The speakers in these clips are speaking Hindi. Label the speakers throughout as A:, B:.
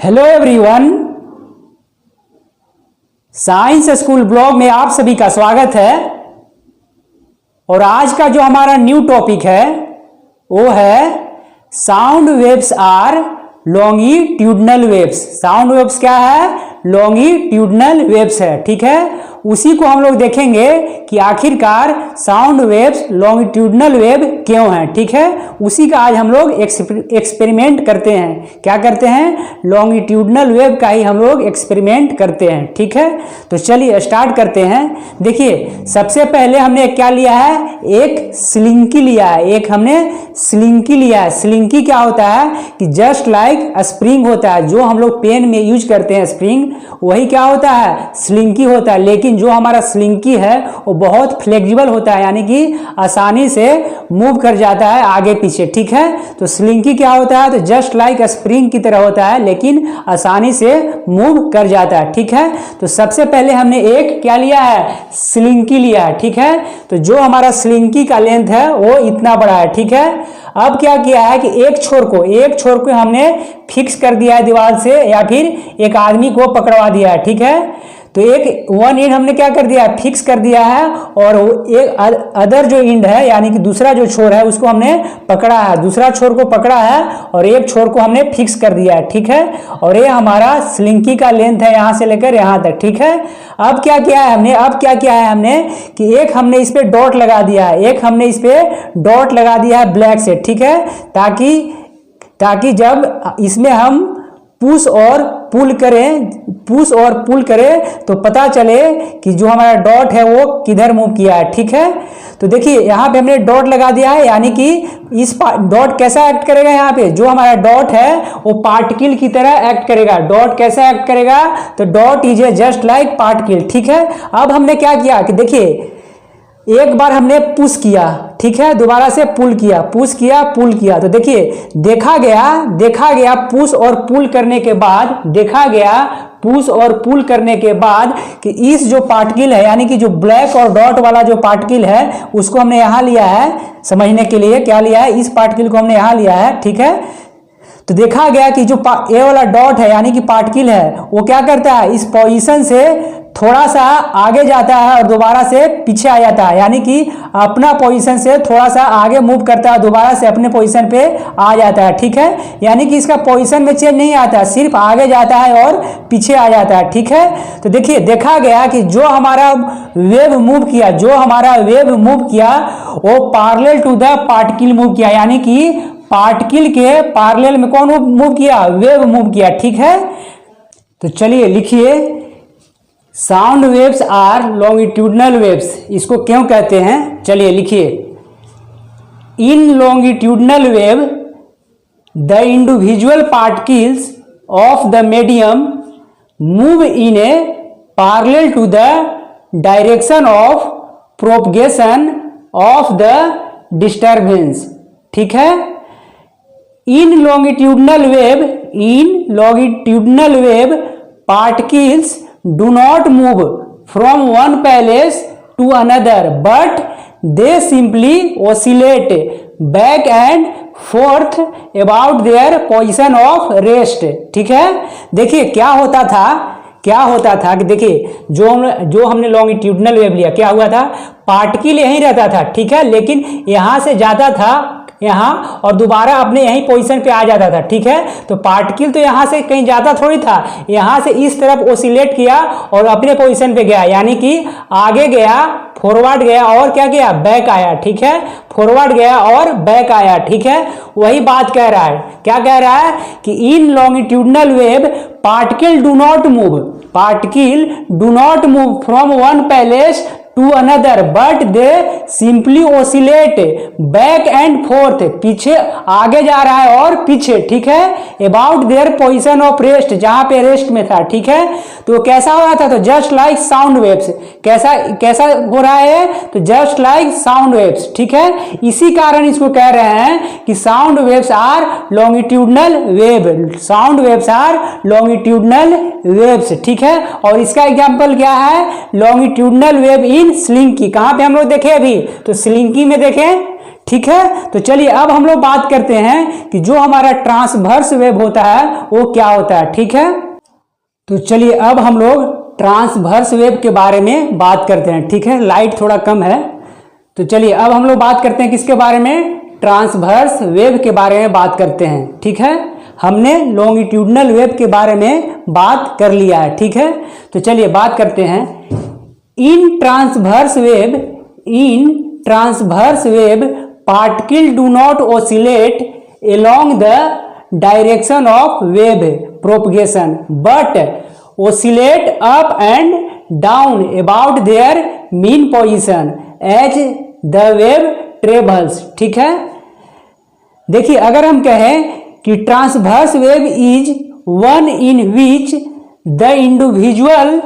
A: Hello everyone, science school blog में आप सभी का स्वागत है। और आज का जो हमारा न्यू टॉपिक है वो है sound waves are longitudinal waves. Sound waves क्या है? लॉन्गिट्यूडनल वेव्स है। ठीक है, उसी को हम लोग देखेंगे कि आखिरकार साउंड वेव्स लॉन्गिट्यूडनल वेव क्यों है। ठीक है, उसी का आज हम लोग एक्सपेरिमेंट करते हैं। क्या करते हैं? लॉन्गिट्यूडनल वेव का ही हम लोग एक्सपेरिमेंट करते हैं। ठीक है, तो चलिए स्टार्ट करते हैं। देखिए, सबसे पहले हमने क्या लिया है? एक स्लिंकी लिया है। एक हमने स्लिंकी लिया है। स्लिंकी क्या होता है कि जस्ट लाइक स्प्रिंग होता है। जो हम लोग पेन में यूज करते हैं स्प्रिंग, वही क्या होता है? स्लिंकी होता है। लेकिन जो हमारा स्लिंकी है वो बहुत फ्लेक्सिबल होता है, यानी कि आसानी से मूव कर जाता है आगे पीछे। ठीक है, तो स्लिंकी क्या होता है? तो जस्ट लाइक स्प्रिंग की तरह होता है, लेकिन आसानी से मूव कर जाता है। ठीक है, तो सबसे पहले हमने एक क्या लिया है? स्लिंकी लिया है। ठीक है, तो जो हमारा स्लिंकी का लेंथ है वो इतना बड़ा है। ठीक है, अब क्या किया है कि एक छोर को हमने फिक्स कर दिया है दीवार से, या फिर एक आदमी को पकड़वा दिया है। ठीक है, तो एक वन एंड हमने क्या कर दिया है? फिक्स कर दिया है, और एक अदर जो एंड है, यानी कि दूसरा जो छोर है, उसको हमने पकड़ा है। दूसरा छोर को पकड़ा है और एक छोर को हमने फिक्स कर दिया है। ठीक है, और ये हमारा स्लिंकी का लेंथ है यहां से लेकर यहां तक। ठीक है, अब क्या किया है हमने? कि एक हमने इस पे डॉट लगा दिया है। एक हमने इस पे डॉट लगा दिया है ब्लैक से। ठीक है, ताकि जब इसमें हम पुश और पुल करें तो पता चले कि जो हमारा डॉट है वो किधर मूव किया है। ठीक है, तो देखिए यहाँ पे हमने डॉट लगा दिया है, यानी कि इस डॉट कैसा एक्ट करेगा? यहाँ पे जो हमारा डॉट है वो पार्टिकल की तरह एक्ट करेगा। डॉट कैसा एक्ट करेगा? तो dot is a just like particle. ठीक है, अब हमने क्या किया कि देखिए, एक बार हमने पुश किया, ठीक है, दोबारा से पुल किया, पुश किया, पुल किया, तो देखिए देखा गया पुश और पुल करने के बाद कि इस जो पार्टिकल है, यानी कि जो ब्लैक और डॉट वाला जो पार्टिकल है, उसको हमने यहां लिया है। समझने के लिए क्या लिया है? इस पार्टिकल को हमने यहां लिया है। ठीक है, तो देखा गया कि जो ए वाला डॉट है, यानी कि पार्टिकल है, वो क्या करता है? इस पोजीशन से थोड़ा सा आगे जाता है और दोबारा से पीछे आ जाता है, यानी कि अपना पोजीशन से थोड़ा सा आगे मूव करता है, दोबारा से अपने पोजीशन पे आ जाता है। ठीक है, यानी कि इसका पोजीशन में चेंज नहीं आता, सिर्फ आगे जाता है और पीछे आ जाता है। ठीक है, तो देखिए देखा गया कि जो हमारा वेव मूव किया वो parallel to the particle move किया, यानी कि पार्टिकल के पैरेलल में कौन मूव किया? वेव मूव किया। ठीक है, तो चलिए लिखिए, sound waves are longitudinal waves. इसको क्यों कहते हैं? चलिए लिखिए, in longitudinal wave the individual particles of the medium move in a parallel to the direction of propagation of the disturbance. ठीक है, in longitudinal wave particles do not move from one place to another, but they simply oscillate back and forth about their position of rest। ठीक है, देखिए क्या होता था कि देखिए जो हमने लॉन्गिट्यूडनल वेव लिया, क्या हुआ था? पार्टिकल यहीं रहता था। ठीक है, लेकिन यहां से जाता था यहाँ और दोबारा अपने यही पोजीशन पे आ जाता था। ठीक है, तो पार्टिकल तो यहाँ से कहीं जाता थोड़ी था, यहाँ से इस तरफ ओसिलेट किया और अपने पोजीशन पे गया, यानी कि आगे गया, फॉरवर्ड गया और क्या किया? बैक आया। ठीक है, फॉरवर्ड गया और बैक आया। ठीक है, वही बात कह रहा है। क्या कह रहा है कि in longitudinal wave particle do not move from one place to another, but they simply oscillate back and forth, पीछे आगे जा रहा है और पीछे। ठीक है, about their position of rest, जहां पे रेस्ट में था। ठीक है, तो कैसा हो रहा था? तो जस्ट लाइक साउंड वेव्स। कैसा हो रहा है? तो जस्ट लाइक साउंड वेव्स। ठीक है, इसी कारण इसको कह रहे हैं कि sound waves are longitudinal waves. ठीक है, और इसका एग्जांपल क्या है? Longitudinal wave in slinky. कहां पे हम लोग देखे अभी? तो स्लिंकी में देखें। ठीक है। तो चलिए अब हम लोग बात करते हैं कि जो हमारा ट्रांसवर्स वेव होता है वो क्या होता है, ठीक है। तो चलिए अब हम लोग ट्रांसवर्स वेव के बारे में बात करते हैं, ठीक है। लाइट थोड़ा कम है, तो चलिए अब हम लोग बात करते हैं किसके बारे में, ट्रांसवर्स वेव के बारे में बात करते हैं, ठीक है। हमने लॉन्गिट्यूडनल वेव के बारे में बात कर लिया है, ठीक है। तो चलिए बात करते हैं in transverse wave particle do not oscillate along the direction of wave propagation but oscillate up and down about their mean position as the wave travels, ठीक है। देखिए अगर हम कहें कि transverse wave is one in which the individual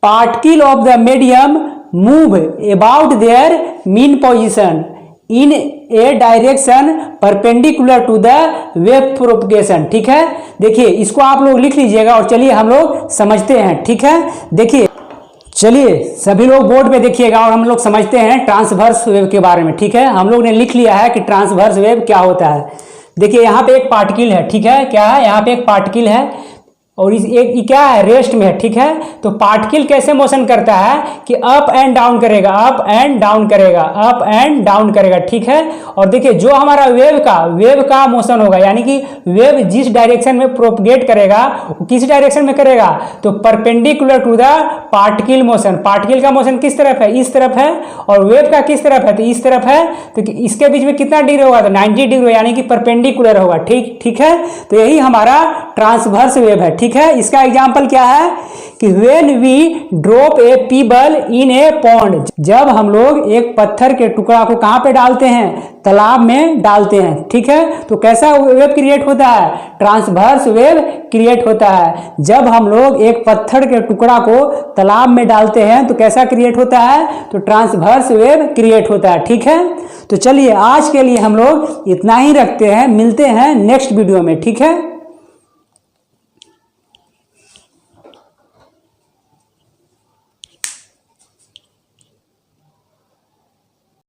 A: particle of the medium move about their mean position in a direction perpendicular to the wave propagation, ठीक है। देखिए इसको आप लोग लिख लीजिएगा और चलिए हम लोग समझते हैं, ठीक है। देखिए चलिए सभी लोग बोर्ड पे देखिएगा और हम लोग समझते हैं ट्रांसवर्स वेव के बारे में, ठीक है। हम लोग ने लिख लिया है कि ट्रांसवर्स वेव क्या होता है। देखिए यहाँ पे एक पार्टिकल है, ठीक है, क्या है, यहाँ पे एक पार्टिकल है और इस एक क्या है, रेस्ट में है, ठीक है। तो पार्टिकल कैसे मोशन करता है कि अप एंड डाउन करेगा, अप एंड डाउन करेगा, अप एंड डाउन करेगा, ठीक है। और देखिए जो हमारा वेव का मोशन होगा, यानी कि वेव जिस डायरेक्शन में प्रोपगेट करेगा वो किस डायरेक्शन में करेगा, तो perpendicular to the particle motion. Particle का मोशन किस तरफ है, इस तरफ है, और वेव का किस तरफ है, तो इस तरफ है। तो इसके बीच में कितना डिग्री होगा, तो 90 डिग्री, यानी कि परपेंडिकुलर होगा, ठीक है। तो यही हमारा ट्रांसवर्स वेव है, ठीक है। इसका एग्जांपल क्या है कि when we drop a pebble in a pond, जब हम लोग एक पत्थर के टुकड़ा को कहां पे डालते हैं, तालाब में डालते हैं, ठीक है। तो कैसा वेव क्रिएट होता है, ट्रांसवर्स वेव क्रिएट होता है। जब हम लोग एक पत्थर के टुकड़ा को तालाब में डालते हैं तो कैसा क्रिएट होता है, तो ट्रांसवर्स वेव क्रिएट होता है, ठीक है। तो चलिए आज के लिए हम लोग इतना ही रखते हैं, मिलते हैं नेक्स्ट वीडियो में, ठीक है।